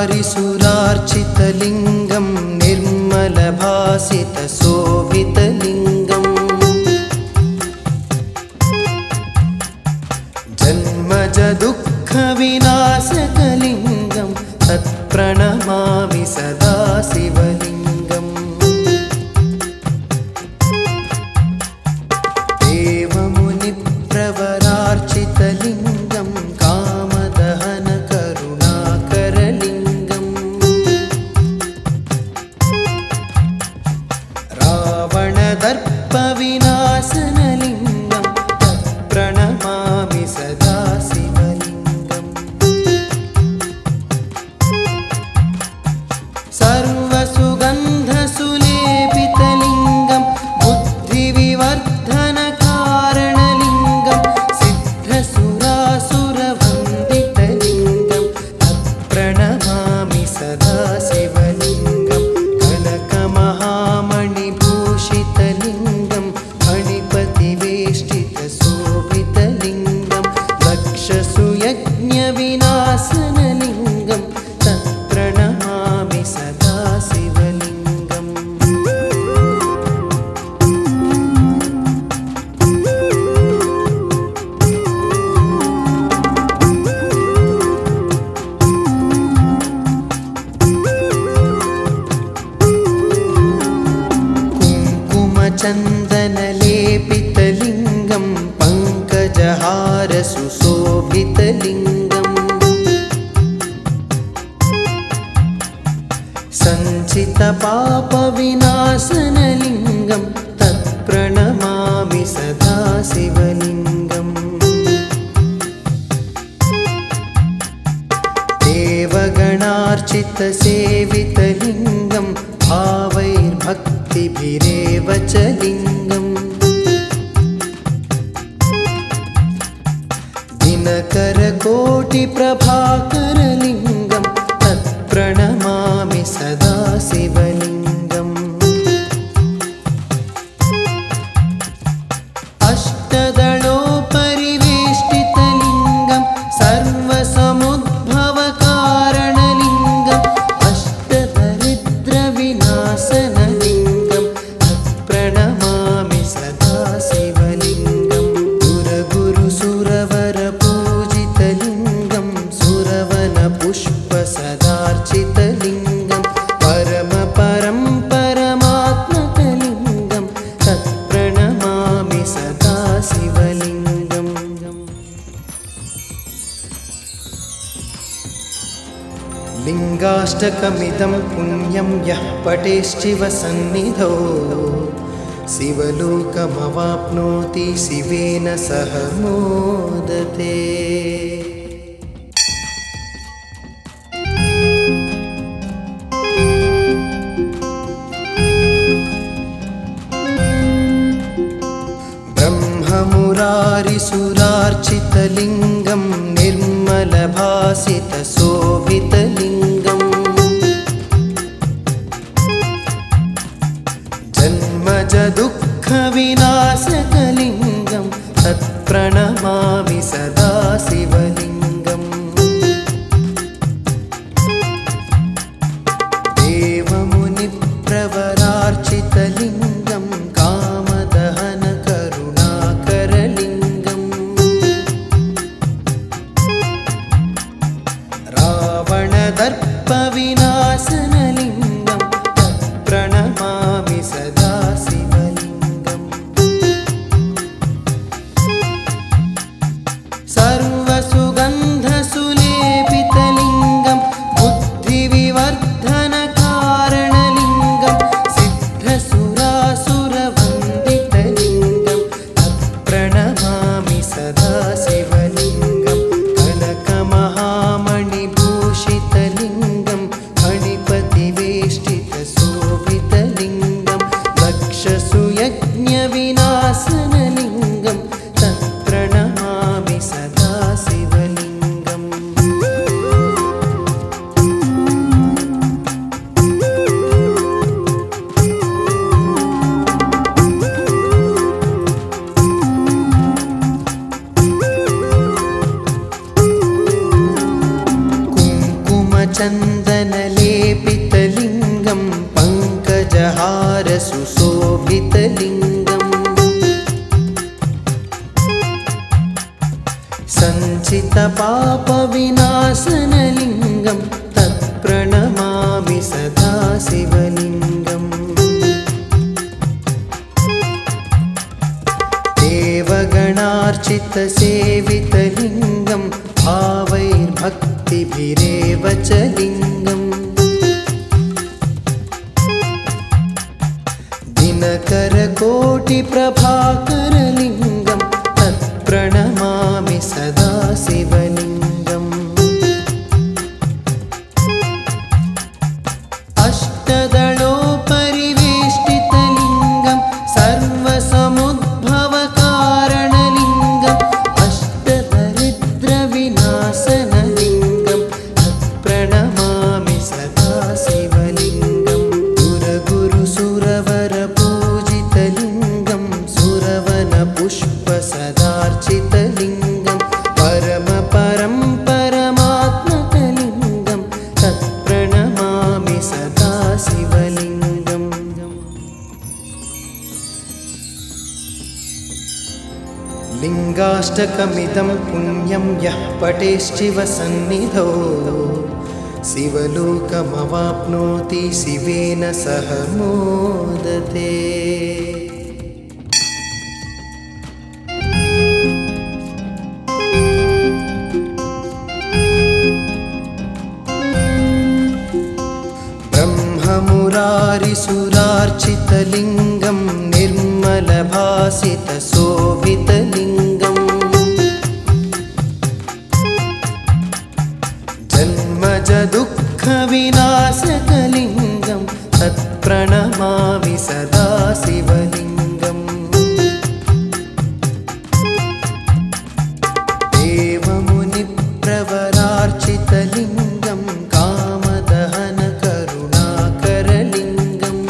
ब्रह्ममुरारिसुरार्चितलिङ्गं निर्मलभासितशोभितलिङ्गम् जन्मजदुःखविनाशकलिङ्गं तत्प्रणमामि सदा शिवलिङ्गम् देवमुनिप्रवरार्चितलिङ्गं कामदहनकरुणाकरलिङ्गम् रावणदर्पविनाशनलिङ्गं तत्प्रणमामि सदा शिवलिङ्गम् सर्वसुगन्धसुलेपितलिङ्गं बुद्धिविवर्धनकारणलिङ्गं सिद्धसुरासुरवन्दितलिङ्गं तत्प्रणमामि सदा शिवलिङ्गं कनकमहामणिभूषितलिङ्गं फणिपतिवेष्टितशोभितलिङ्गं दक्षसुयज्ञविनाशनलिङ्गं तत्प्रणमामि सदा शिवलिङ्गम् कुङ्कुमचन्दनलेपितलिङ्गं पङ्कजहारसुशोभितलिङ्गम् सञ्चितपापविनाशनलिङ्गं तत्प्रणमामि सदा शिवलिङ्गम् देवगणार्चितसेवितलिङ्गं भावैर्भक्तिभिरेव च लिङ्गम् दिनकरकोटिप्रभाकरलिङ्गं तत्प्रणमामि सदा शिवलिङ्गम् अष्टदलोपरिवेष्टितलिङ्गं सर्वसमुद्भवकारणलिङ्गम् अष्टदरिद्रविनाशनलिङ्गं तत्प्रणमामि सदा शिवलिङ्गम् सुरगुरुसुरवरपूजितलिङ्गं सुरवनपुष्पसदार्चितलिङ्गं परमपरं परमात्मकलिङ्गं तत्प्रणमामि सदा शिवलिङ्गम् लिङ्गाष्टकमिदं पुण्यं यः पठेश्चिवसन्निधौ शिवलोकमवाप्नोति शिवेन सह मोदते। ब्रह्ममुरारिसुरार्चितलिङ्गं निर्मलभासितशोभितलिङ्गम् जन्मजदुःखविनाशकलिङ्गं तत्प्रणमामि सदा शिवलिङ्गम् देवमुनिप्रवरार्चितलिङ्गं कामदहनकरुणाकरलिङ्गम् रावणदर्पविनाशनलिङ्गं तत्प्रणमामि सदा शिवलिङ्गम् सर्वसुगन्धसुलेपितलिङ्गं बुद्धिविवर्धनकारणलिङ्गं सिद्धसुरासुरवन्दितलिङ्गं तत्प्रणमामि सदा शिवलिङ्गं कनकमहामणिभूषितलिङ्गं फणिपतिवेष्टितशोभितलिङ्गं दक्षसुयज्ञविनाशनलिङ्गं तत्प्रणमामि सदा शिवलिङ्गम् कुङ्कुमचन्दन पङ्कजहार सुशोभितलिङ्गम् सञ्चितपापविनाशनलिङ्गं तत्प्रणमामि सदा शिवलिङ्गम् देवगणार्चितसेवितलिङ्गं भावैर्भक्तिभिरेव च लिङ्गम् दिनकरकोटिप्रभाकरलिङ्गं तत्प्रणमामि सदा शिवलिङ्गम् अष्टदलोपरिवेष्टितलिङ्गं सर्वसमुद्भवकारणलिङ्गम् अष्टदरिद्रविनाशनलिङ्गं तत्प्रणमामि सदा शिवलिङ्गम् सुरगुरुसुरवरपूजितलिङ्गं सुरवनपुष्पसदार्चितलिङ्गं परमपरं परमात्मकलिङ्गं तत्प्रणमामि सदा शिवलिङ्गम् लिङ्गाष्टकमिदं पुण्यं यः पठेश्चिवसन्निधौ शिवलोकमवाप्नोति शिवेन सह मोदते। ब्रह्ममुरारिसुरार्चितलिङ्गं निर्मलभासितशोभितलिङ्गम् जन्मजदुःखविनाशकलिङ्गं तत्प्रणमामि सदा शिवलिङ्गम् देवमुनिप्रवरार्चितलिङ्गं कामदहनकरुणाकरलिङ्गम्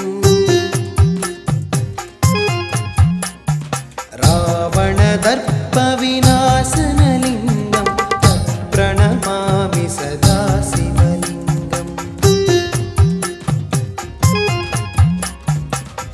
रावणदर्पविनाशनलिङ्गं तत्प्रणमामि सदा शिवलिङ्गम्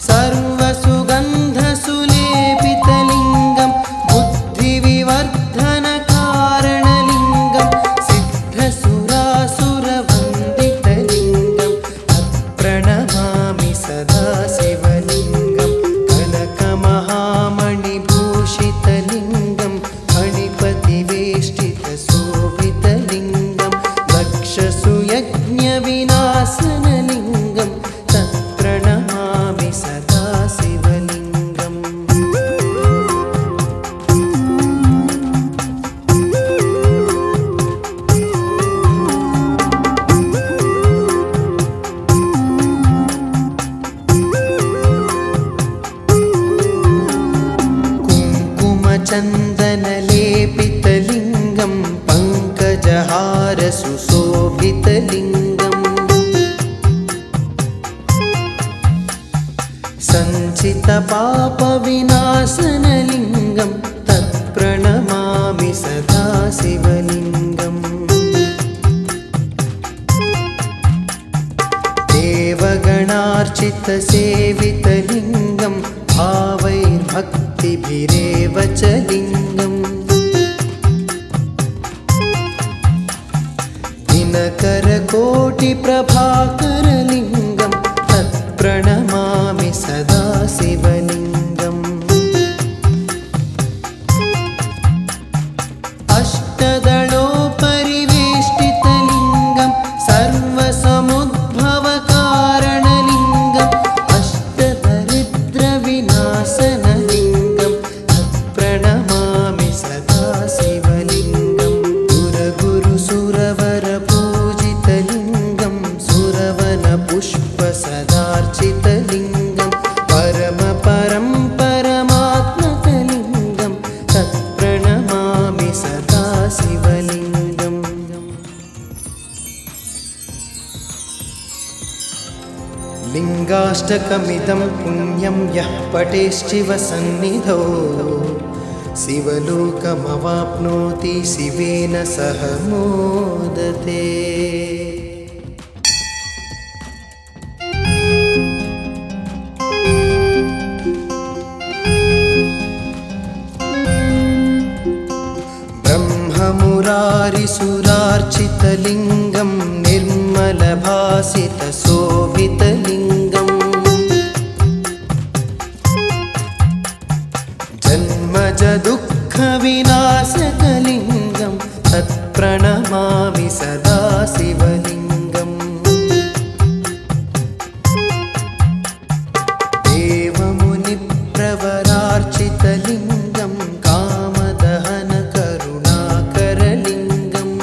सर्वसुगन्धसुलेपितलिङ्गं बुद्धिविवर्धनकारणलिङ्गं सिद्धसुरासुरवन्दितलिङ्गं तत्प्रणमामि सदा शिवलिङ्गं कनकमहामणिभूषितलिङ्गं फणिपतिवेष्टितशोभितलिङ्गं दक्षसुयज्ञविनाशनलिङ्गं तत्प्रणमामि सदा शिवलिङ्गम् कुङ्कुमचन्दनलेपितलिङ्गं पङ्कजहार सुशोभितलिङ्गम् सञ्चितपापविनाशनलिङ्गं तत्प्रणमामि सदा शिवलिङ्गम् देवगणार्चितसेवितलिङ्गं भावैर्भक्तिभिरेव च लिङ्गम् दिनकरकोटिप्रभाकरलिङ्गं तत्प्रणमामि सदा शिवलिङ्गम् अष्टदलोपरिवेष्टितलिङ्गं सर्वसमुद्भवकारणलिङ्गम् अष्टदरिद्रविनाशनलिङ्गं तत्प्रणमामि सदा शिवलिङ्गम् सुरगुरुसुरवरपूजितलिङ्गं सुरवनपुष्पसदार्चितलिङ्गं परमपरं परमात्मकलिङ्गं तत्प्रणमामि सदा शिवलिङ्गम् लिङ्गाष्टकमिदं पुण्यं यः पठेश्चिवसन्निधौ शिवलोकमवाप्नोति शिवेन सह मोदते। विलासितशोभितलिङ्गम् जन्मजदुःखविनाशकलिङ्गं तत्प्रणमामि सदा शिवलिङ्गम् देवमुनिप्रवरार्चितलिङ्गं कामदहनकरुणाकरलिङ्गम्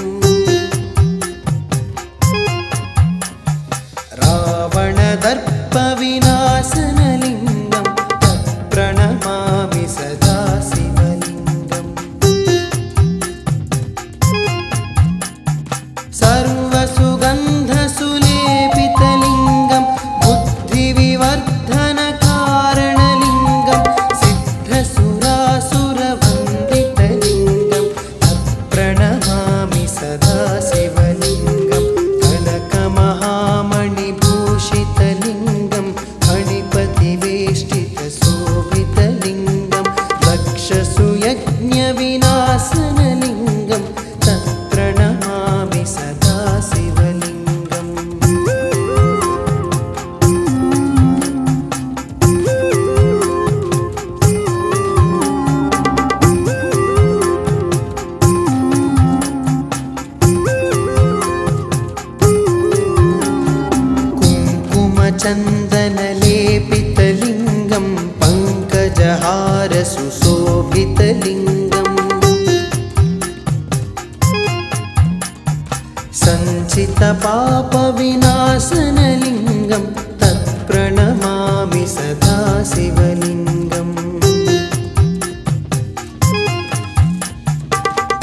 रावणदर्पविनाशनलिङ्गं तत्प्रणमामि सदा शिवलिङ्गम् सर्वसुगन्धसुलेपितलिङ्गं बुद्धिविवर्धनकारणलिङ्गं सिद्धसुरासुरवन्दितलिङ्गं तत्प्रणमामि सदा शिवलिङ्गं कनकमहामणिभूषितलिङ्गं फणिपतिवेष्टितशोभितलिङ्गं दक्षसुयज्ञविनाशनलिङ्गं तत्प्रणमामि सदा शिवलिङ्गम् कुङ्कुमचन्दनलेपितलिङ्गं पङ्कजहारसुशोभितलिङ्गम् सञ्चितपापविनाशनलिङ्गं तत्प्रणमामि सदा शिवलिङ्गम्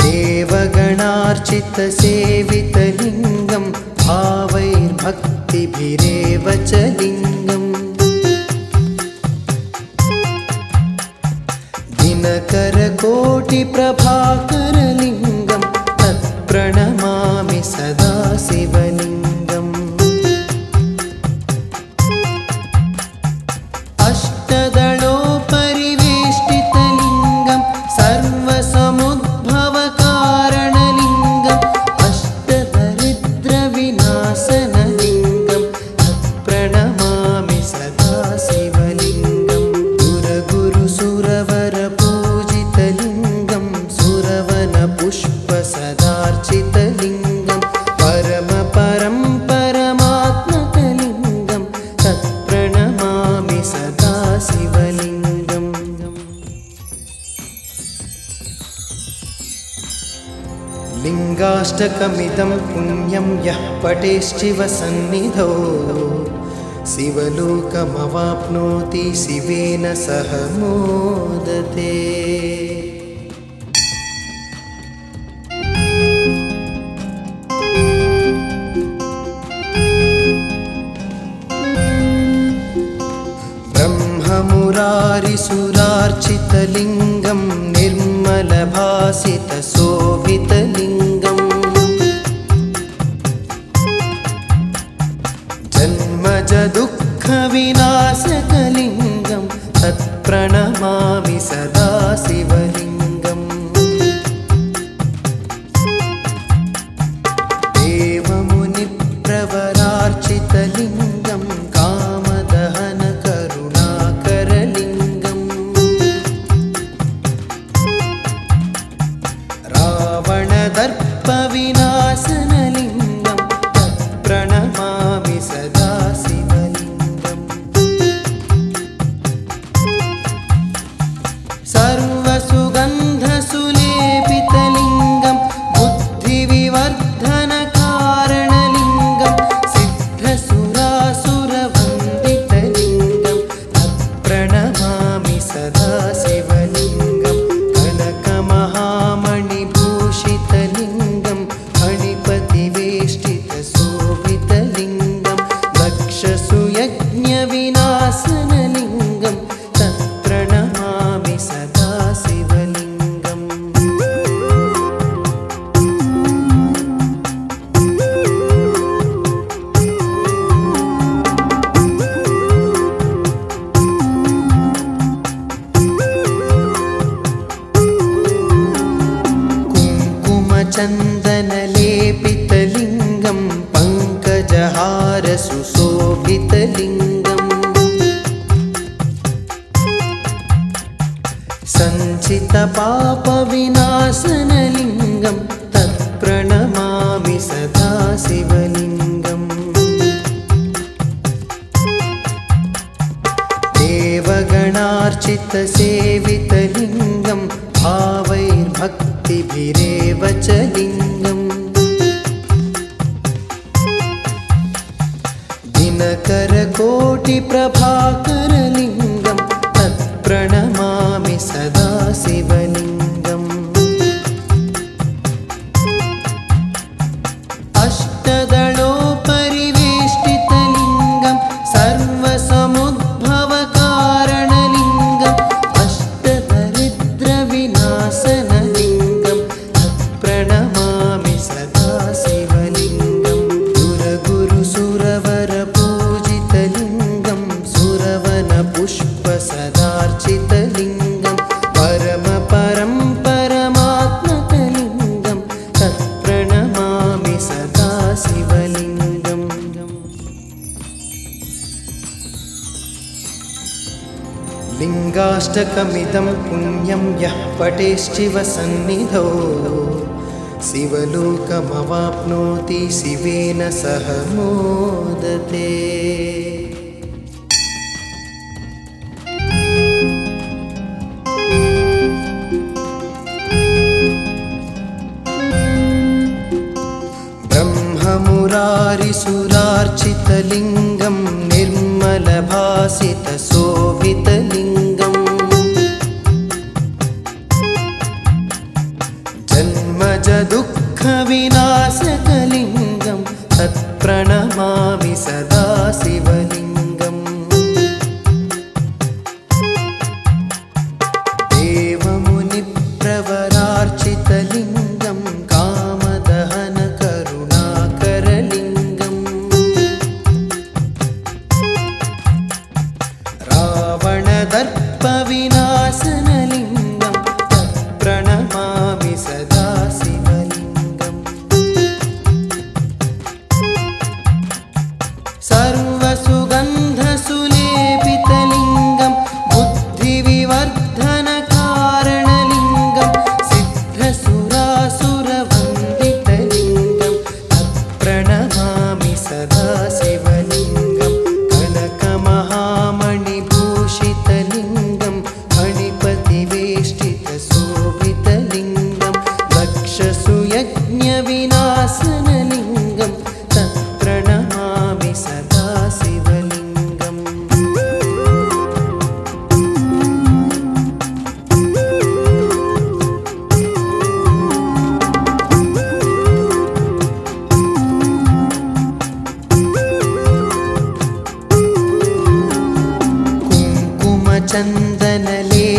देवगणार्चितसेवितलिङ्गं भावैर्भक्तिभिरेव च लिङ्गम् दिनकरकोटिप्रभाकरलिङ्गं तत्प्रणमामि सदा शिवलिङ्गम् अष्टदलोपरिवेष्टितलिङ्गं सर्वसमुद्भवकारणलिङ्गम् अष्टदरिद्रविनाशनलिङ्गं तत्प्रणमामि सदा शिवलिङ्गम् सुरगुरुसुरवरपूजितलिङ्गं सुरवनपुष्पसदार्चितलिङ्गं परमपरं परमात्मकलिङ्गं तत्प्रणमामि सदा शिवलिङ्गम् लिङ्गाष्टकमिदं पुण्यं यः पठेश्चिवसन्निधौ शिवलोकमवाप्नोति शिवेन सह मोदते। ब्रह्ममुरारिसुरार्चितलिङ्गं निर्मलभासितशोभितलिङ्गम् जन्मजदुःखविनाशकलिङ्गं तत्प्रणमामि सदा शिवलिङ्गम् देवमुनिप्रवरार्चितलिङ्गं कामदहनकरुणाकरलिङ्गम् रावणदर्पविनाशनलिङ्गं तत्प्रणमामि सदा शिवलिङ्गम् सर्वसुगन्ध सञ्चितपापविनाशनलिङ्गं तत्प्रणमामि सदा शिवलिङ्गम् देवगणार्चितसेवितलिङ्गं भावैर्भक्तिभिरेव च लिङ्गम् दिनकरकोटिप्रभाकरलिङ्गं तत्प्रणमामि सदा शिवलिङ्गम् अष्टदलोपरिवेष्टितलिङ्गं सर्वसमुद्भवकारणलिङ्गम् अष्टदरिद्रविनाशनलिङ्गं तत्प्रणमामि सदा शिवलिङ्गम् सुरगुरुसुरवरपूजितलिङ्गं सुरवनपुष्पसदार्चितलिङ्गं परमपरं परमात्मकलिङ्गं तत्प्रणमामि सदा शिवलिङ्गम् लिङ्गाष्टकमिदं पुण्यं यः पठेश्चिवसन्निधौ शिवलोकमवाप्नोति शिवेन सह मोदते ब्रह्ममुरारिसुरार्चितलिङ्गं निर्मलभासितशोभितलिङ्गम् जन्मजदुःखविनाशकलिङ्गं तत्प्रणमामि सदा शिवलिङ्गम् देवमुनिप्रवरार्चितलिङ्गं कामदहनकरुणाकरलिङ्गम् रावणदर्पविनाशनलिङ्गं तत्प्रणमामि सदा शिवलिङ्गम् सर्वसुगन्धसुलेपितलिङ्गं बुद्धिविवर्धनकारणलिङ्गं सिद्धसुरासुरवन्दितलिङ्गं तत्प्रणमामि सदा शिवलिङ्गं कनकमहामणिभूषितलिङ्गं फणिपतिवेष्टितशोभितलिङ्गं दक्षसुयज्ञविनाशनलिङ्गं तत्प्रणमामि सदा शिवलिङ्गम्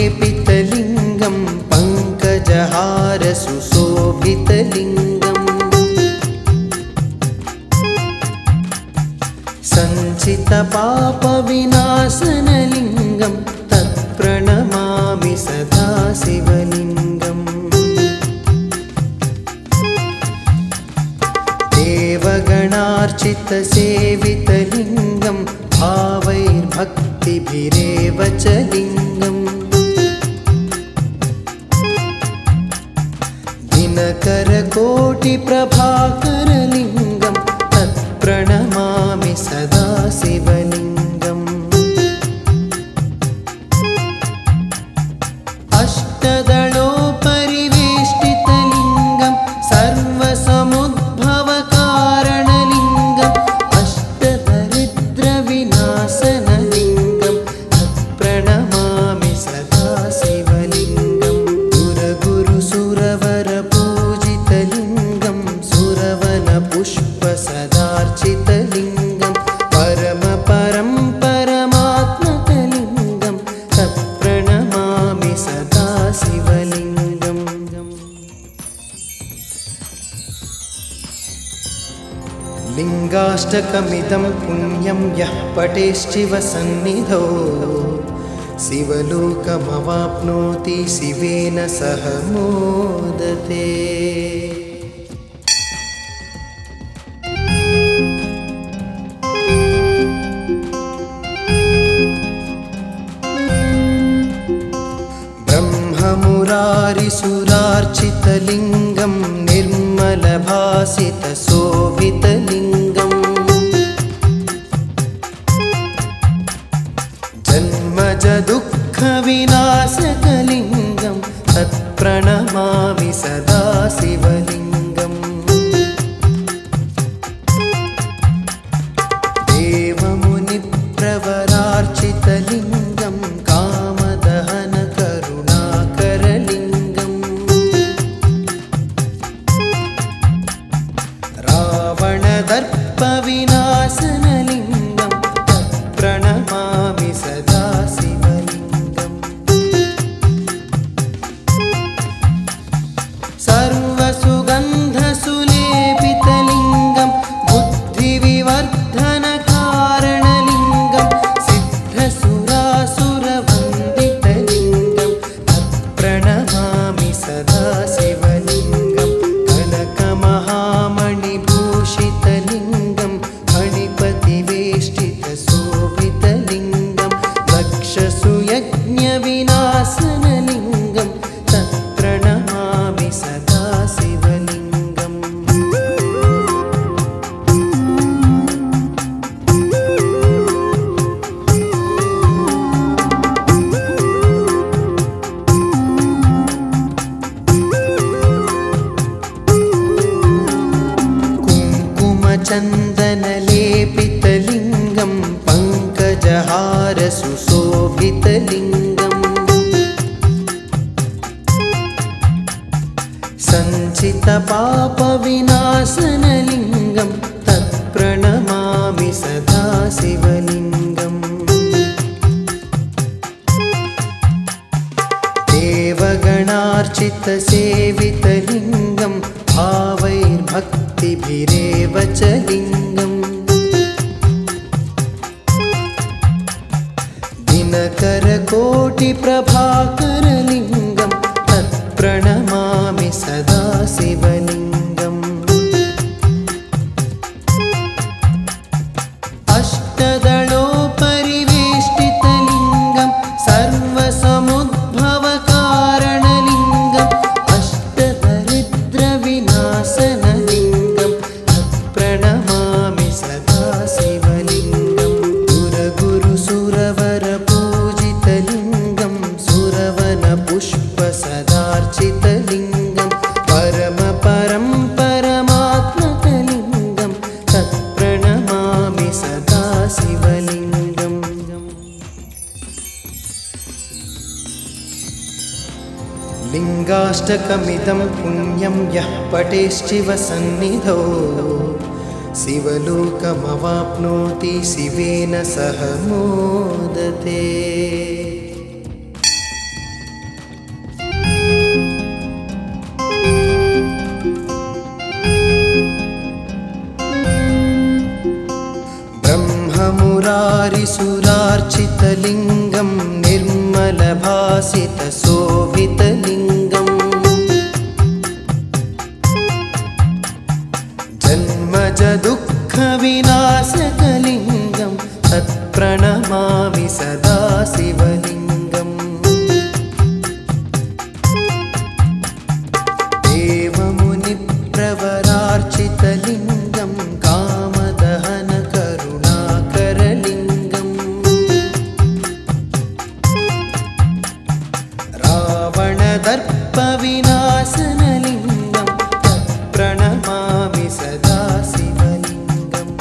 कुङ्कुमचन्दनलेपितलिङ्गं पङ्कजहारसुशोभितलिङ्गम् सञ्चितपापविनाशनलिङ्गं तत्प्रणमामि सदा शिवलिङ्गम् देवगणार्चितसेवितलिङ्गं भावैर्भक्तिभिरेव च लिङ्गम् दिनकरकोटिप्रभाकरलिङ्गं तत्प्रणमामि सदा शिवलिङ्गम् अष्टदलोपरिवेष्टितलिङ्गं सर्वसमुद्भवकारणलिङ्गम् अष्टदरिद्रविनाशनलिङ्गं तत्प्रणमामि सदा शिवलिङ्गम् सुरगुरुसुरवरपूजितलिङ्गं सुरवनपुष्पसदार्चितलिङ्गं परमपरं परमात्मकलिङ्गं तत्प्रणमामि सदा शिवलिङ्गम् लिङ्गाष्टकमिदं पुण्यं यः पठेश्चिवसन्निधौ शिवलोकमवाप्नोति शिवेन सह मोदते ब्रह्ममुरारिसुरार्चितलिङ्गं ब्रह्ममुरारिसुरार्चितलिङ्गं निर्मलभासितशोभितलिङ्गम् जन्मजदुःखविनाशकलिङ्गं तत्प्रणमामि सदा शिवलिङ्गम् देवमुनिप्रवरार्चितलिङ्गं कामदहनकरुणाकरलिङ्गम् रावणदर्पविनाशनलिङ्गं तत्प्रणमामि सदा शिवलिङ्गम् सर्वसुगन्धसुलेपितलिङ्गं बुद्धिविवर्धनकारणलिङ्गं सिद्धसुरासुरवन्दितलिङ्गं तत्प्रणमामि सदा शिवलिङ्गं कनकमहामणिभूषितलिङ्गं फणिपतिवेष्टितशोभितलिङ्गं दक्षसुयज्ञविनाशनलिङ्गं तत्प्रणमामि सदा शिवलिङ्गम् कुङ्कुमचन्दनलेपितलिङ्गं पङ्कजहारसुशोभितलिङ्गम् सञ्चितपापविनाशनलिङ्गं तत्प्रणमामि सदा शिवलिङ्गम् देवगणार्चितसेवितलिङ्गं भावैर्भक्तिभिरेव च लिङ्गम् दिनकरकोटिप्रभाकरलिङ्गं तत्प्रणमामि सदा शिवलिङ्गम् अष्टदलोपरिवेष्टितलिङ्गं सर्वसमुद्भवकारणलिङ्गम् अष्टदरिद्रविनाशनलिङ्गं तत्प्रणमामि सदा शिवलिङ्गम् सुरगुरुसुरवरपूजितलिङ्गं सुरवनपुष्पसदार्चितलिङ्गं परमपरं परमात्मकलिङ्गं तत्प्रणमामि सदा शिवलिङ्गम् लिङ्गाष्टकमिदं पुण्यं यः पठेश्चिवसन्निधौ शिवलोकमवाप्नोति शिवेन सह मोदते। ब्रह्ममुरारिसुरार्चितलिङ्गं निर्मलभासितशोभितलिङ्गम् जन्मजदुःखविनाशकलिङ्गं तत्प्रणमामि सदा शिवलिङ्गम् देवमुनिप्रवरार्चितलिङ्गं कामदहनकरुणाकरलिङ्गम् रावणदर्पविनाशनलिङ्गं तत्प्रणमामि सदा शिवलिङ्गम्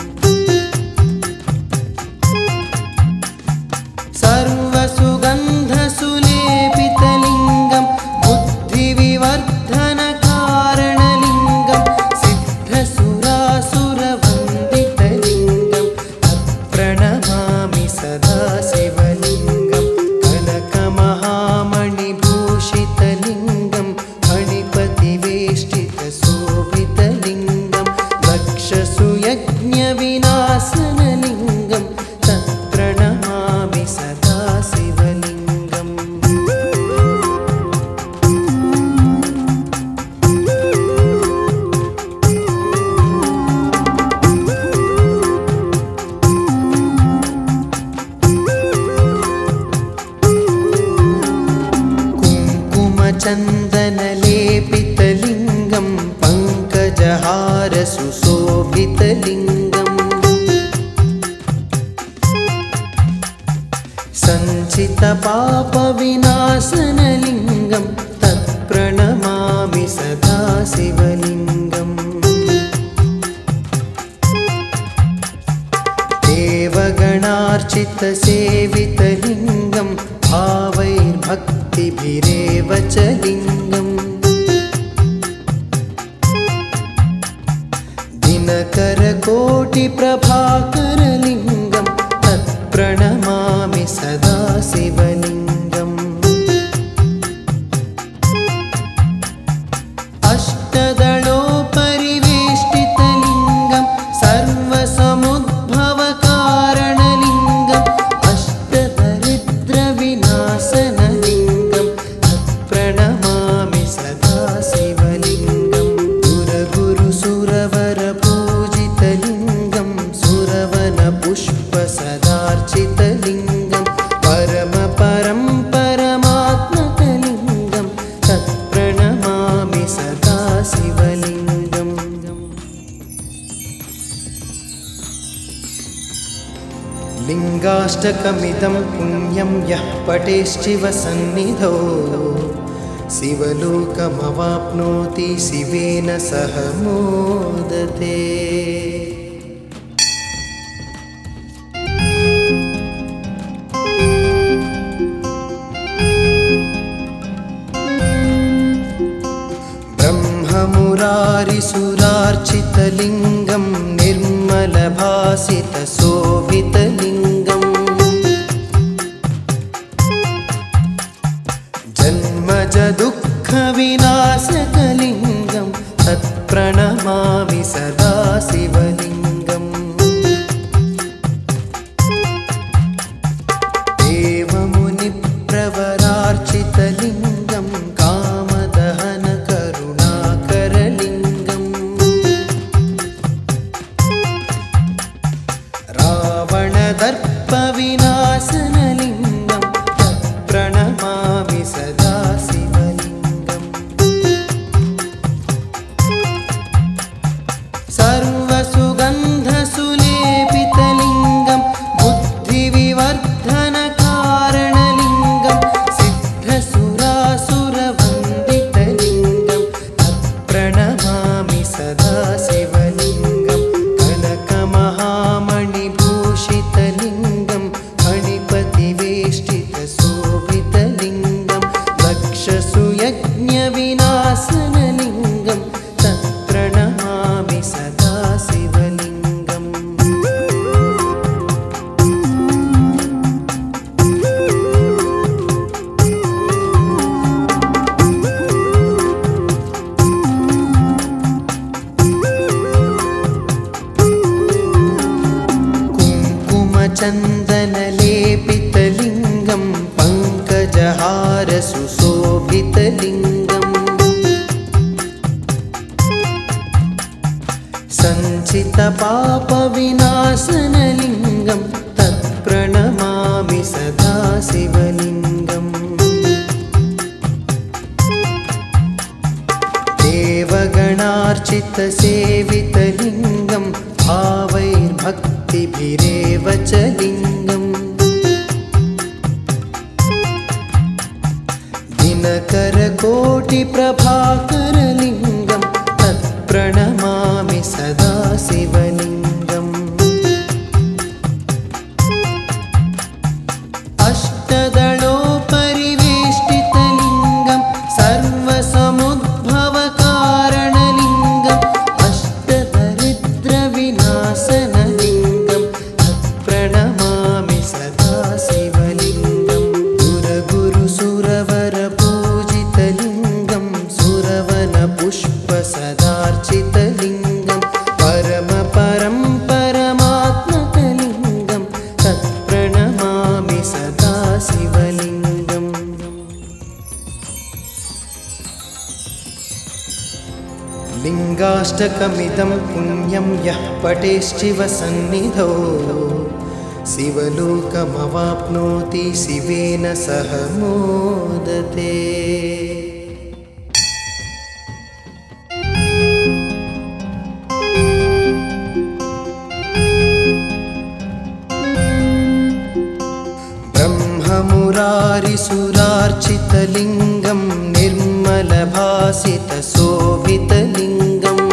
सर्वसुगन्धसुलेपितलिङ्गं बुद्धिविवर्धनकारणलिङ्गं सिद्धसुरासुरवन्दितलिङ्गं तत्प्रणमामि सदा शिवलिङ्गं कनकमहामणिभूषितलिङ्गं फणिपतिवेष्टितशोभितलिङ्गं दक्षसुयज्ञविनाशनलिङ्गं तत्प्रणमामि सदा शिवलिङ्गम् कुङ्कुमचन्दन सञ्चितपापविनाशनलिङ्गं तत्प्रणमामि सदा शिवलिङ्गम् देवगणार्चितसेवितलिङ्गं भावैर्भक्तिभिरेव च लिङ्गम् दिनकरकोटिप्रभाकरलिङ्गं तत्प्रणमामि सदा शिवलिङ्गम् अष्टदलोपरिवेष्टितलिङ्गं सर्वसमुद्भवकारणलिङ्गम् अष्टदरिद्रविनाशनलिङ्गं तत्प्रणमामि सदा शिवलिङ्गं सुरगुरुसुरवरपूजितलिङ्गं सुरवनपुष्पसदार्चितलिङ्गं परमपरं परमात्मकलिङ्गं तत्प्रणमामि सदा शिवलिङ्गम् लिङ्गाष्टकमिदं पुण्यं यः पठेश्चिवसन्निधौ शिवलोकमवाप्नोति शिवेन सह मोदते। ब्रह्ममुरारिसुरार्चितलिङ्गं निर्मलभासितशोभितलिङ्गम् जन्मजदुःखविनाशकलिङ्गं तत्प्रणमामि सदा शिवलिङ्गम् देवमुनिप्रवरार्चितलिङ्गं कामदहनकरुणाकरलिङ्गम् रावणदर्पविनाशनलिङ्गं तत्प्रणमामि सदा शिवलिङ्गम् सर्वसुगन्धसुलेपितलिङ्गं बुद्धिविवर्धनकारणलिङ्गं सिद्धसुरासुरवन्दितलिङ्गं तत्प्रणमामि सदा शिवलिङ्गं कनकमहामणिभूषितलिङ्गं फणिपतिवेष्टितशोभितलिङ्गं लक्षसुयज्ञविनाशनलिङ्गं तत्प्रणमामि सदा शिवलिङ्गम् कुङ्कुमचन्दनलेपितलिङ्गं पङ्कजहारसुशोभितलिङ्गम् सञ्चितपापविनाशनलिङ्गं तत्प्रणमामि सदा शिवलिङ्गम् देवगणार्चितसेवितलिङ्गं भावैर्भक्तिभिरेव च लिङ्गम् दिनकरकोटिप्रभाकरलिङ्गं तत्प्रणमामि सदा शिवलिङ्गम् अष्टदलोपरिवेष्टितलिङ्गं सर्वसमुद्भवकारणलिङ्गम् अष्टदरिद्रविनाशनलिङ्गं तत्प्रणमामि सदा शिवलिङ्गं सुरगुरुसुरवरपूजितलिङ्गं सुरवनपुष्पसदार्चितलिङ्गं परमपरं परमात्मकलिङ्गं तत्प्रणमामि सदा शिवलिङ्गम् लिङ्गाष्टकमिदं पुण्यं यः पठेश्चिवसन्निधौ शिवलोकमवाप्नोति शिवेन सह मोदते। ब्रह्ममुरारिसुरार्चितलिङ्गं निर्मलभासितशोभितलिङ्गम्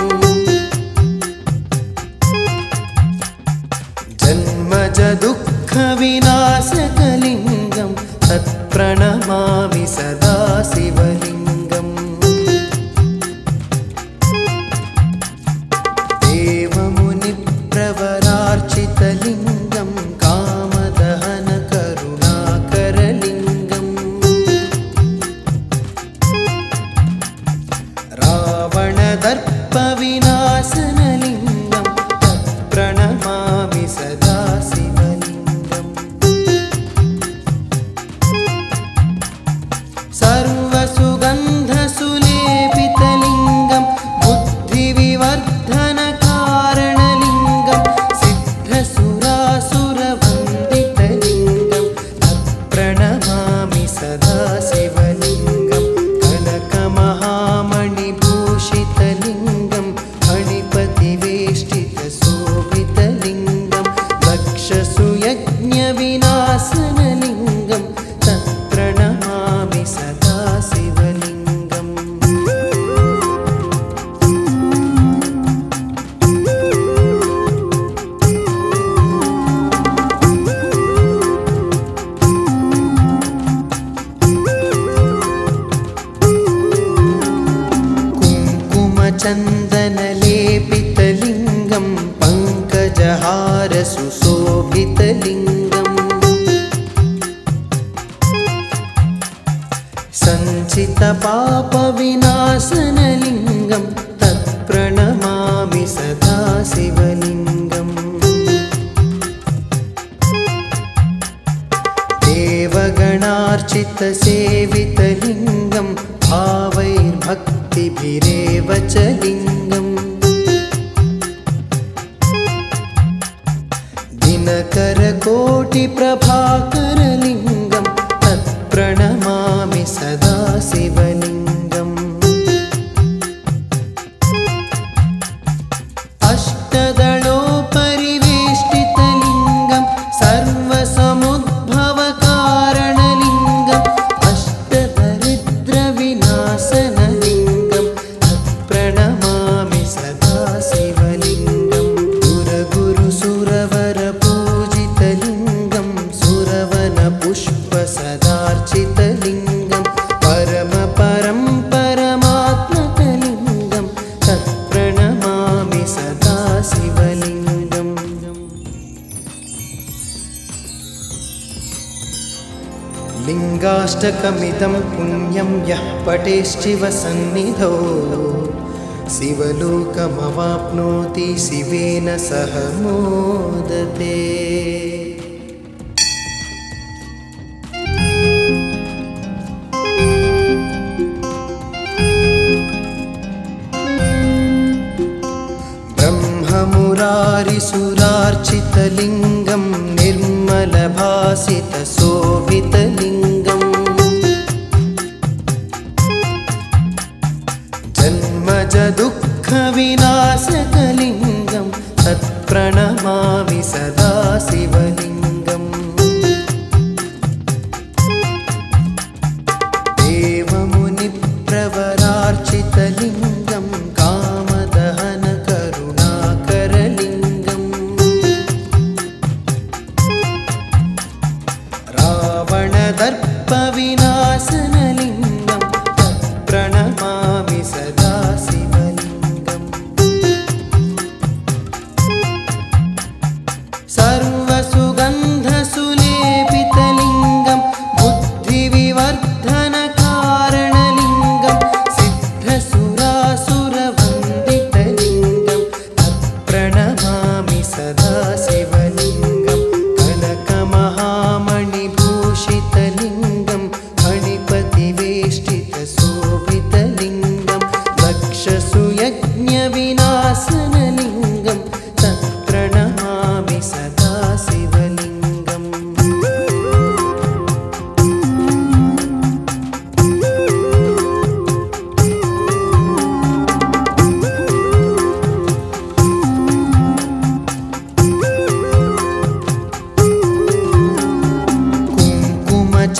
जन्मजदुःखविनाशकलिङ्गं तत्प्रणमामि सदा शिवलिङ्गम् देवमुनिप्रवरार्चितलिङ्गं कामदहनकरुणाकरलिङ्गम् रावणदर्पविनाशनलिङ्गं तत्प्रणमामि सदा शिवलिङ्गम् सर्वसुगन्धसुलेपितलिङ्गं बुद्धिविवर्धनकारणलिङ्गं सिद्धसुरासुरवन्दितलिङ्गं तत्प्रणमामि सदा शिवलिङ्गं कनकमहामणिभूषितलिङ्गं फणिपतिवेष्टितशोभितलिङ्गं दक्षसुयज्ञविनाशनलिङ्गं तत्प्रणमामि सदा शिवलिङ्गम् कुङ्कुमचन्दनलेपितलिङ्गं पङ्कजहारसुशोभितलिङ्गम् सञ्चितपापविनाशनलिङ्गं तत्प्रणमामि सदा शिवलिङ्गम् देवगणार्चितसेवितलिङ्गं भावैर्भक्तिभिरेव च लिङ्गम् दिनकरकोटिप्रभाकरलिङ्गं तत्प्रणमामि सदा शिवलिङ्गम् अष्टदलोपरिवेष्टितलिङ्गं सर्वसमुद्भवकारणलिङ्गम् अष्टदरिद्रविनाशनलिङ्गं तत्प्रणमामि सदा शिवलिङ्गम् सुरगुरुसुरवरपूजितलिङ्गं सुरवनपुष्पसदार्चितलिङ्गं परमपरं परमात्मकलिङ्गं तत्प्रणमामि सदा शिवलिङ्गम् लिङ्गाष्टकमिदं पुण्यं यः पठेश्चिवसन्निधौ शिवलोकमवाप्नोति शिवेन सह मोदते। ब्रह्ममुरारिसुरार्चितलिङ्गं निर्मलभासितशोभितलिङ्गम् जन्मजदुःखविनाशकलिङ्गं तत्प्रणमामि सदा शिवलिङ्गम् देवमुनिप्रवरार्चितलिङ्गं कामदहनकरुणाकरलिङ्गम्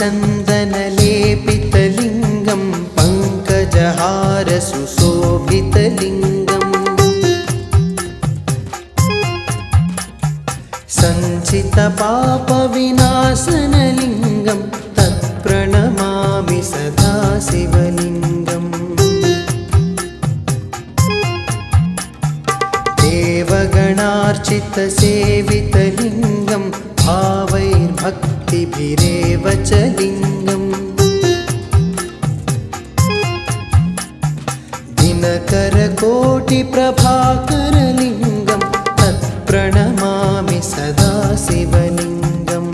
कुङ्कुमचन्दनलेपितलिङ्गं पङ्कजहार सुशोभितलिङ्गम् सञ्चितपापविनाशनलिङ्गं तत्प्रणमामि सदा शिवलिङ्गम् देवगणार्चितसेवितलिङ्गं भावैर्भक्तिभिरेव च लिङ्गम् दिनकरकोटिप्रभाकरलिङ्गं तत्प्रणमामि सदा शिवलिङ्गम्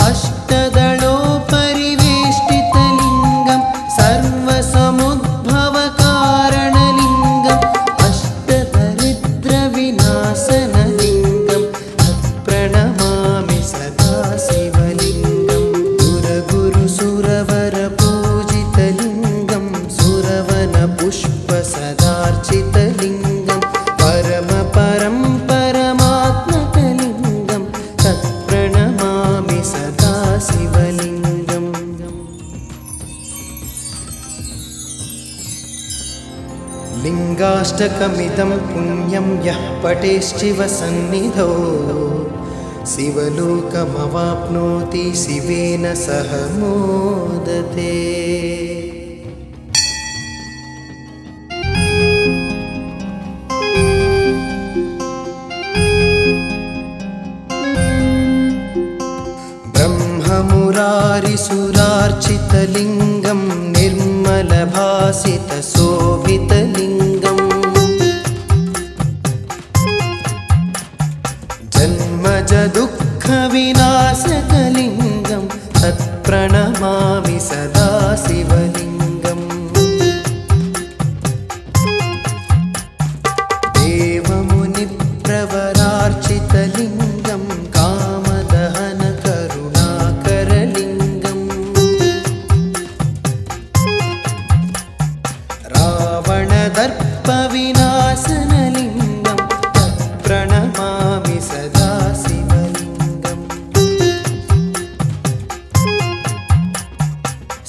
अष्टदलोपरिवेष्टितलिङ्गं सर्वसमुद्भवकारणलिङ्गम् अष्टदरिद्रविनाशनलिङ्गं तत्प्रणमामि सदा शिवलिङ्गं सुरगुरुसुरवरपूजितलिङ्गं सुरवनपुष्पसदार्चितलिङ्गं परमपरं परमात्मकलिङ्गं तत्प्रणमामि सदा शिवलिङ्गम् लिङ्गाष्टकमिदं पुण्यं यः पठेश्चिवसन्निधौ शिवलोकमवाप्नोति शिवेन सह मोदते। ब्रह्ममुरारिसुरार्चितलिङ्गं निर्मलभासितशोभितलिङ्गम् जन्मजदुःखविनाशकलिङ्गं तत्प्रणमामि सदा शिवलिङ्गम् देवमुनिप्रवरार्चितलिङ्गं कामदहनकरुणाकरलिङ्गम् रावणदर्पविनाशनलिङ्गं तत्प्रणमामि सदा शिवलिङ्गम्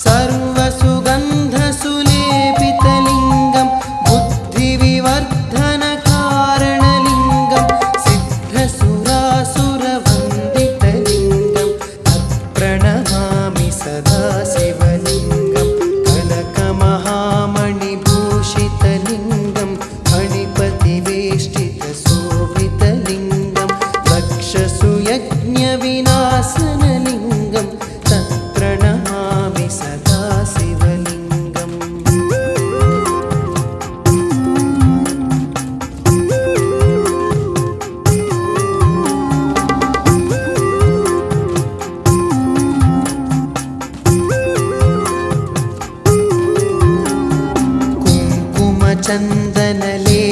सर्वसुगन्धसुलेपितलिङ्गं बुद्धिविवर्धनकारणलिङ्गं सिद्धसुरासुरवन्दितलिङ्गं तत्प्रणमामि सदा शिवलिङ्गं कनकमहामणिभूषितलिङ्गं फणिपतिवेष्टितशोभितलिङ्गं दक्षसुयज्ञविनाशनलिङ्गं तत्प्रणमामि सदा शिवलिङ्गम्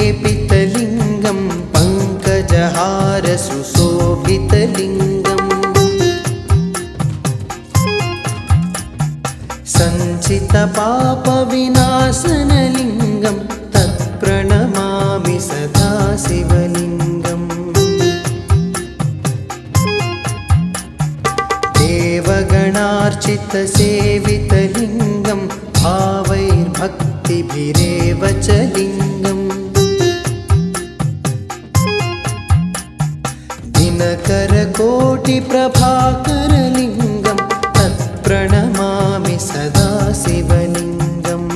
कुङ्कुमचन्दनलेपितलिङ्गं पङ्कजहार सुशोभितलिङ्गम् सञ्चितपापविनाशनलिङ्गं तत्प्रणमामि सदा शिवलिङ्गम् देवगणार्चितसेवितलिङ्गं भावैर्भक्तिभिरेव च लिङ्गम् दिनकरकोटिप्रभाकरलिङ्गं तत्प्रणमामि सदा शिवलिङ्गम्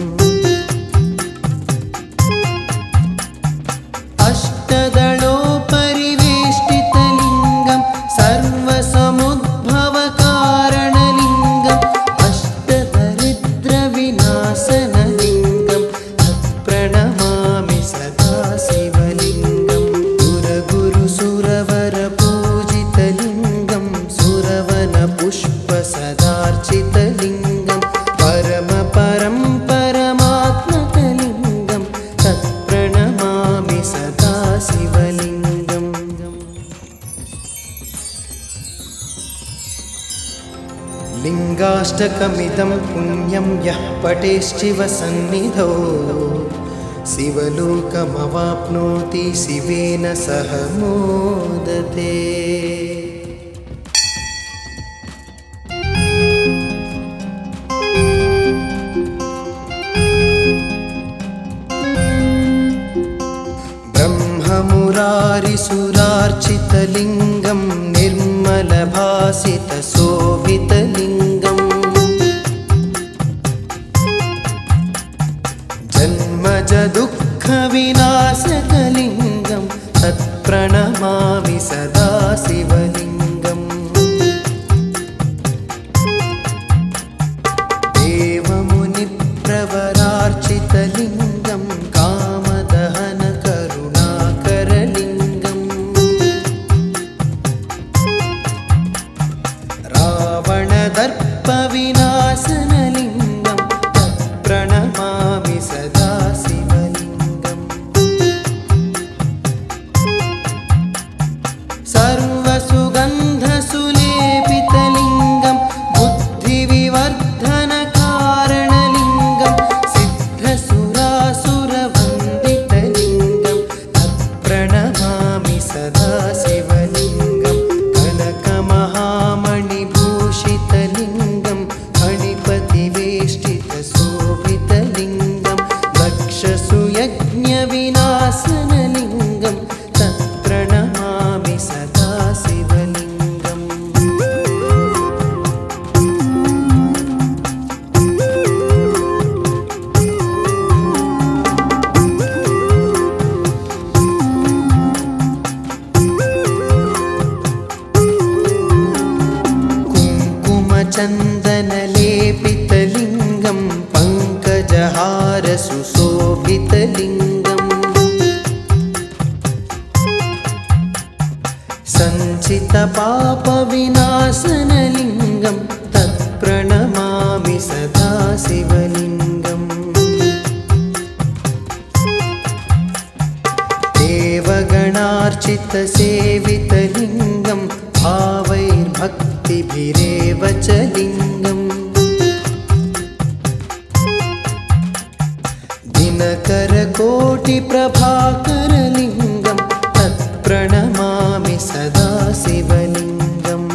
अष्टदलोपरिवेष्टितलिङ्गं सर्वसमुद्भवकारणलिङ्गम् अष्टदरिद्रविनाशनलिङ्गं तत्प्रणमामि सदा शिवलिङ्गं सुरगुरुसुरवरपूजितलिङ्गं सुरवनपुष्पसदार्चितलिङ्गं परमपरं परमात्मकलिङ्गं तत्प्रणमामि सदा शिवलिङ्गम् लिङ्गाष्टकमिदं पुण्यं यः पठेश्चिवसन्निधौ शिवलोकमवाप्नोति शिवेन सह मोदते। निर्मलभासितशोभितलिङ्गम् जन्मजदुःखविनाशकलिङ्गं तत्प्रणमामि सदा शिवलिङ्गम् देवमुनिप्रवरार्चितलिङ्गं कामदहनकरुणाकरलिङ्गम् रावणदर्पविनाशनलिङ्गं तत्प्रणमामि सदा शिवलिङ्गम् सर्वसुगन्धसुलेपितलिङ्गं बुद्धिविवर्धनकारणलिङ्गं सिद्धसुरासुरवन्दितलिङ्गं तत्प्रणमामि सदा शिवलिङ्गं कनकमहामणिभूषितलिङ्गं फणिपतिवेष्टितशोभितलिङ्गं दक्षसुयज्ञविनाशनलिङ्गं तत्प्रणमामि सदा शिवलिङ्गम् कुङ्कुमचन्दनलेपितलिङ्गं पङ्कजहारसुशोभितलिङ्गम् सञ्चितपापविनाशनलिङ्गं तत्प्रणमामि सदा शिवलिङ्गम् देवगणार्चितसेवितलिङ्गं भावैर्भक्तिभिरेव च लिङ्गम् दिनकरकोटिप्रभाकरलिङ्गं तत्प्रणमामि सदा शिवलिङ्गम्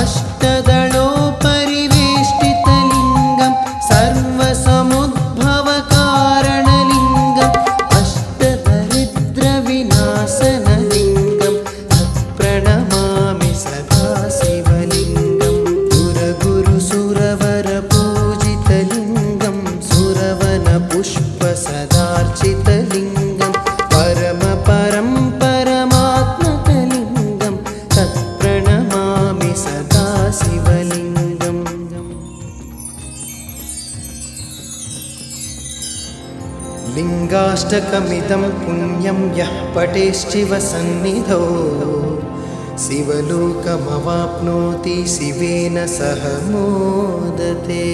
अष्टदलोपरिवेष्टितलिङ्गं सर्वसमुद्भवकारणलिङ्गम् अष्टदरिद्रविनाशनलिङ्गं तत्प्रणमामि सदा शिवलिङ्गम् सुरगुरुसुरवरपूजितलिङ्गं सुरवनपुष्पसदार्चितलिङ्गं परमपरं परमात्मकलिङ्गं तत्प्रणमामि सदा शिवलिङ्गम् लिङ्गाष्टकमिदं पुण्यं यः पठेश्चिवसन्निधौ शिवलोकमवाप्नोति शिवेन सह मोदते।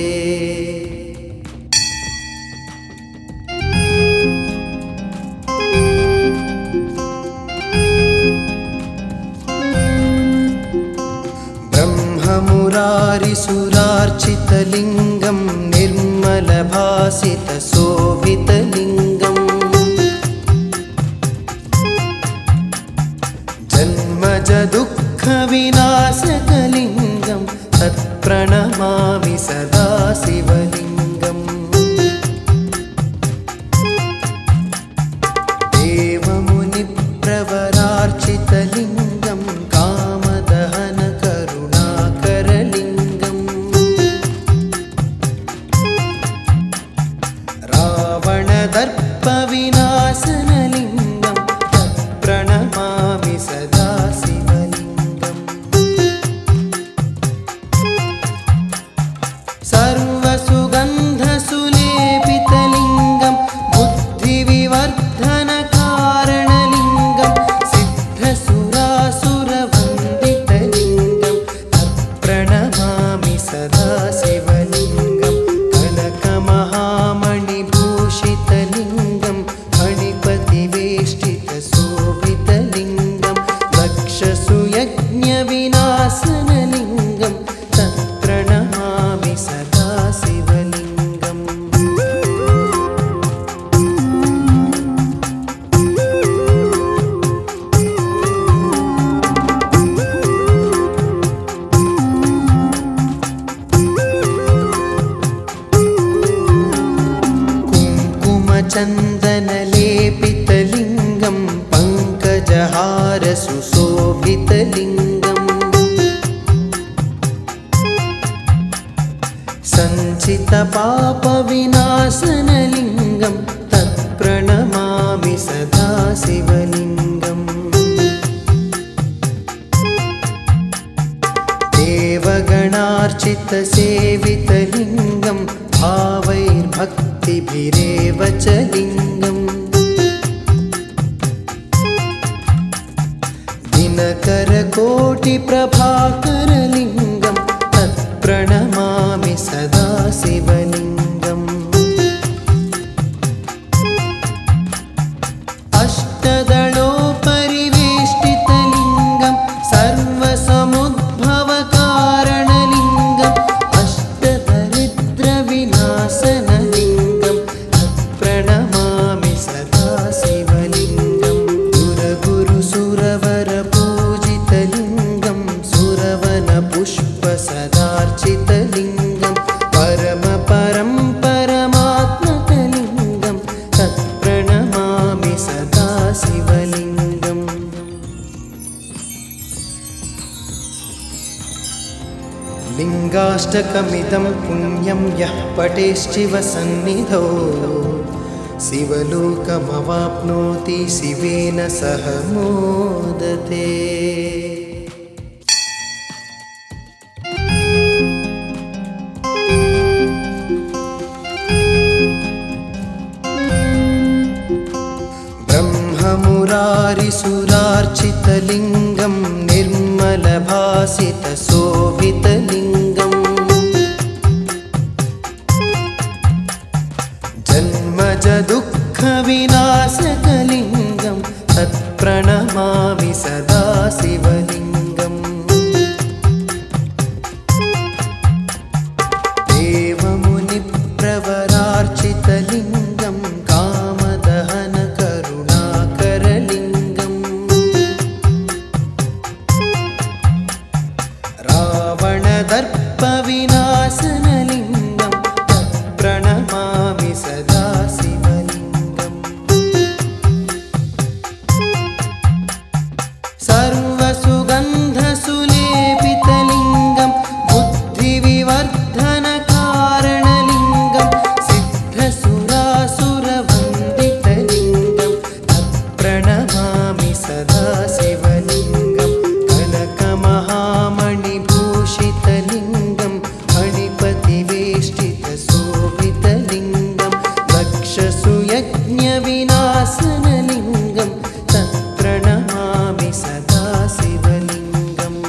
ब्रह्ममुरारिसुरार्चितलिङ्गं निर्मलभासितशोभितलिङ्गम् जन्मजदुःखविनाशकलिङ्गं तत्प्रणमामि सदा शिवलिङ्गम् देवमुनिप्रवरार्चितलिङ्गं कामदहनकरुणाकरलिङ्गम् रावणदर्पविनाशनलिङ्गं तत्प्रणमामि सदा शिवलिङ्गम् सर्वसु सुशोभितलिङ्गम् सञ्चितपापविनाशनलिङ्गं तत्प्रणमामि सदा शिवलिङ्गम् देवगणार्चितसेवितलिङ्गं भावैर्भक्तिभिरेव च लिङ्गम् दिनकरकोटिप्रभाकरलिङ्गं तत्प्रणमामि सदा शिवलिङ्गम् अष्टदलोपरिवेष्टितलिङ्गं सर्वसमुद्भवकारणलिङ्गम् अष्टदरिद्रविनाशनलिङ्गं तत्प्रणमामि सदा शिवलिङ्गम् सुरगुरुसुरवरपूजितलिङ्गं सुरवनपुष्पसदार्चितलिङ्गं परमपरं परमात्मकलिङ्गं तत्प्रणमामि सदा शिवलिङ्गम् लिङ्गाष्टकमिदं पुण्यं यः पठेश्चिवसन्निधौ शिवलोकमवाप्नोति शिवेन सह मोदते। ब्रह्ममुरारिसुरार्चितलिङ्गं निर्मलभासितशोभितलिङ्गम् जन्मजदुःखविनाशकलिङ्गं तत्प्रणमामि सदा शिवलिङ्गम् देवमुनिप्रवरार्चितलिङ्गं कामदहनकरुणाकरलिङ्गम् रावणदर्पविनाशनलिङ्गं तत्प्रणमामि सदा शिवलिङ्गम् सर्वसुगन्धसुलेपितलिङ्गं बुद्धिविवर्धनकारणलिङ्गं सिद्धसुरासुरवन्दितलिङ्गं तत्प्रणमामि सदा शिवलिङ्गं कनकमहामणिभूषितलिङ्गं फणिपतिवेष्टितशोभितलिङ्गं दक्षसुयज्ञविनाशनलिङ्गं तत्प्रणमामि सदा शिवलिङ्गम्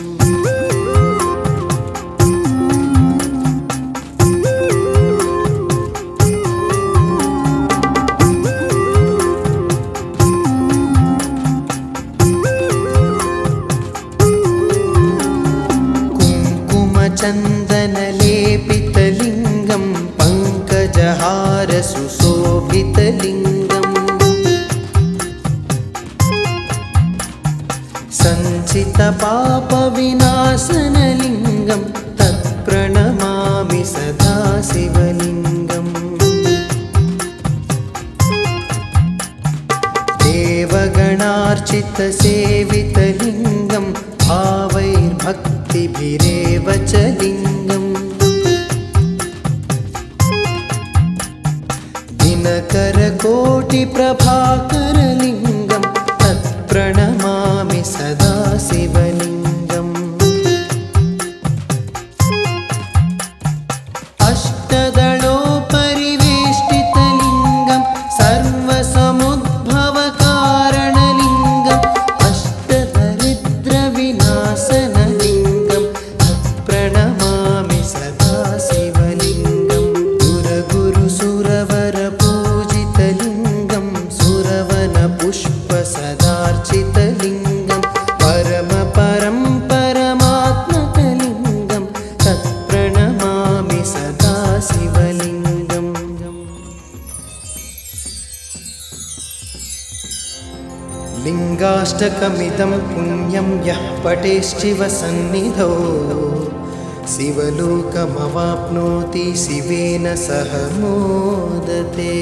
कुङ्कुमचन्दनलेपितलिङ्गं पङ्कजहारसुशोभितलिङ्गम् सञ्चितपापविनाशनलिङ्गं तत्प्रणमामि सदा शिवलिङ्गम् देवगणार्चितसेवितलिङ्गं भावैर्भक्तिभिरेव च लिङ्गम् दिनकरकोटिप्रभाकरलिङ्गं तत्प्रणमामि सदा शिवलिङ्गम् अष्टदलोपरिवेष्टितलिङ्गं सर्वसमुद्भवकारणलिङ्गम् अष्टदरिद्रविनाशनलिङ्गं तत्प्रणमामि सदा शिवलिङ्गम् सुरगुरुसुरवरपूजितलिङ्गं सुरवनपुष्पसदार्चितलिङ्गं परमपरं परमात्मकलिङ्गं तत्प्रणमामि सदा शिवलिङ्गम् लिङ्गाष्टकमिदं पुण्यं यः पठेश्चिवसन्निधौ शिवलोकमवाप्नोति शिवेन सह मोदते।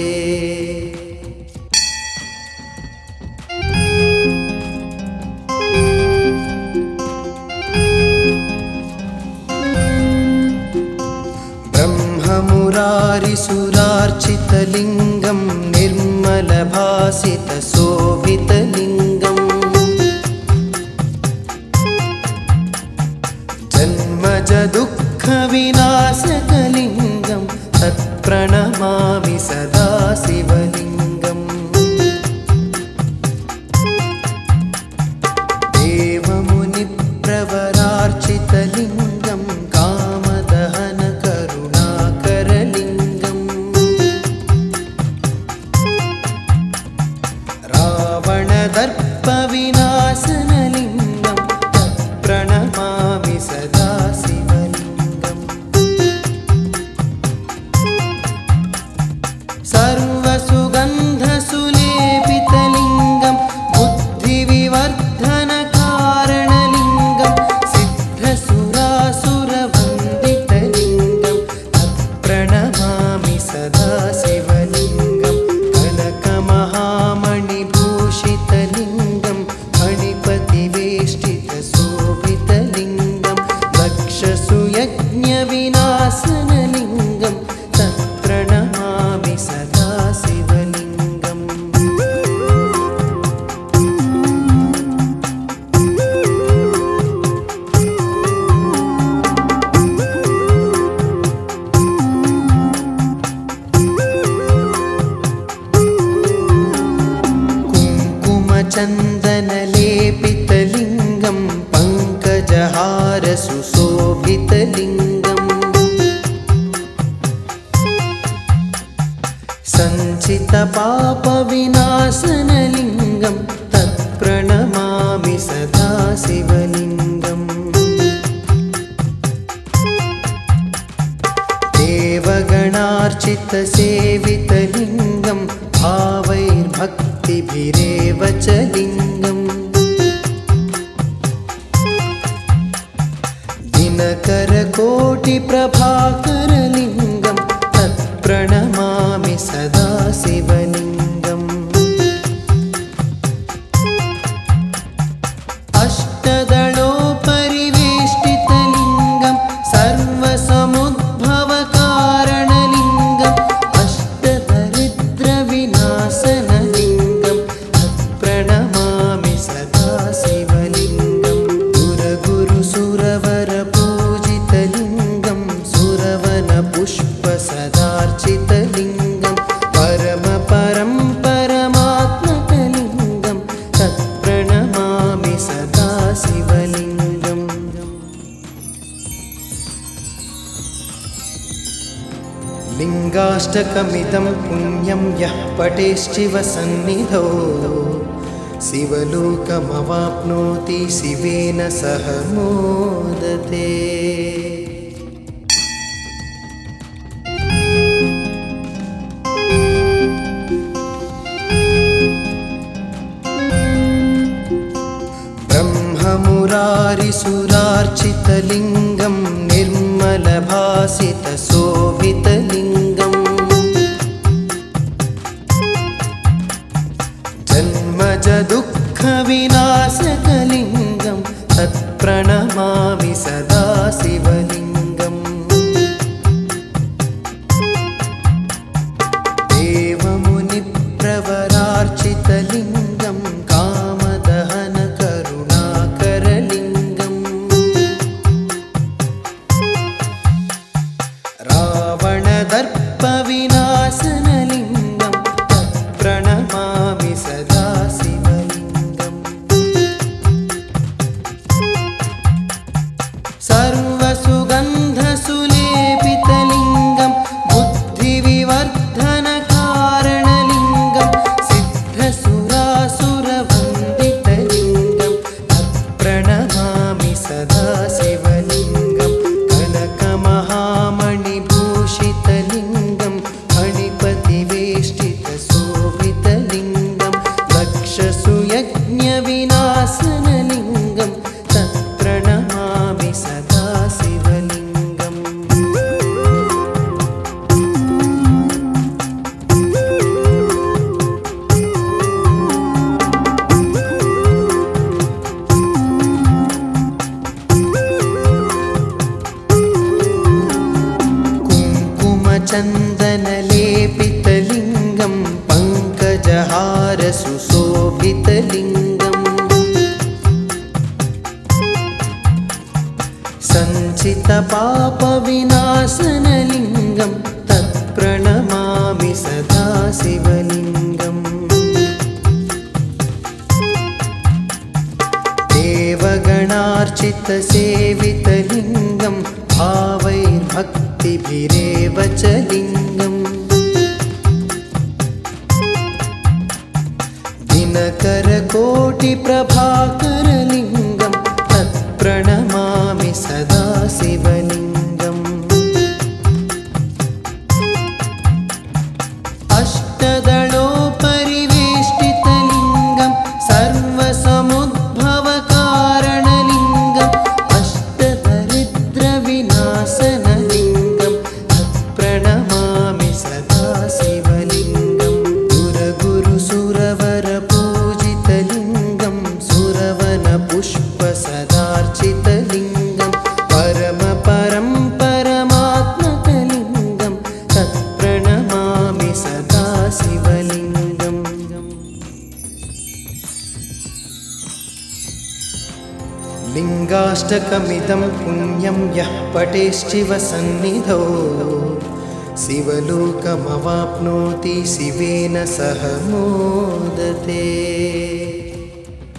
लिङ्गाष्टकमिदं पुण्यं यः पठेश्चिव सन्निधौ शिवलोकमवाप्नोति शिवेन सह मोदते। ब्रह्ममुरारिसुरार्चितलिङ्गं निर्मलभासितशोभितलिङ्गम् जन्मजदुःखविनाशकलिङ्गं तत्प्रणमामि सदा शिवलिङ्गम्। देवमुनिप्रवरार्चितलिङ्गं कामदहनकरुणाकरलिङ्गम् रावणदर्पविनाशनलिङ्गं तत्प्रणमामि सदा शिवलिङ्गम्। सर्वसुगन्धसुलेपितलिङ्गं बुद्धिविवर्धनकारणलिङ्गं सिद्धसुरासुरवन्दितलिङ्गं तत्प्रणमामि सदा शिवलिङ्गं। कनकमहामणिभूषितलिङ्गं फणिपतिवेष्टितशोभितलिङ्गं दक्षसुयज्ञविनाशनलिङ्गं तत्प्रणमामि सदा शिवलिङ्गम्। कुङ्कुमचन्दनलेपितलिङ्गं पङ्कजहारसुशोभितलिङ्गम् सञ्चितपापविनाशनलिङ्गं तत्प्रणमामि सदा शिवलिङ्गम्। देवगणार्चितसेवितलिङ्गं भावैर्भक्तिभिरेव च लिङ्गम् दिनकरकोटिप्रभाकरलिङ्गं तत्प्रणमामि सदा शिवलिङ्गम्। अष्टदलोपरिवेष्टितलिङ्गं सर्वसमुद्भवकारणलिङ्गं अष्टदरिद्रविनाशनलिङ्गं तत्प्रणमामि सदा शिवलिङ्गम्। सुरगुरुसुरवरपूजितलिङ्गं सुरवनपुष्पसदार्चितलिङ्गं परमपरं परमात्मकलिङ्गं तत्प्रणमामि सदा शिवलिङ्गम्। लिङ्गाष्टकमिदं पुण्यं यः पठेश्चिव सन्निधौ शिवलोकमवाप्नोति शिवेन सह मोदते।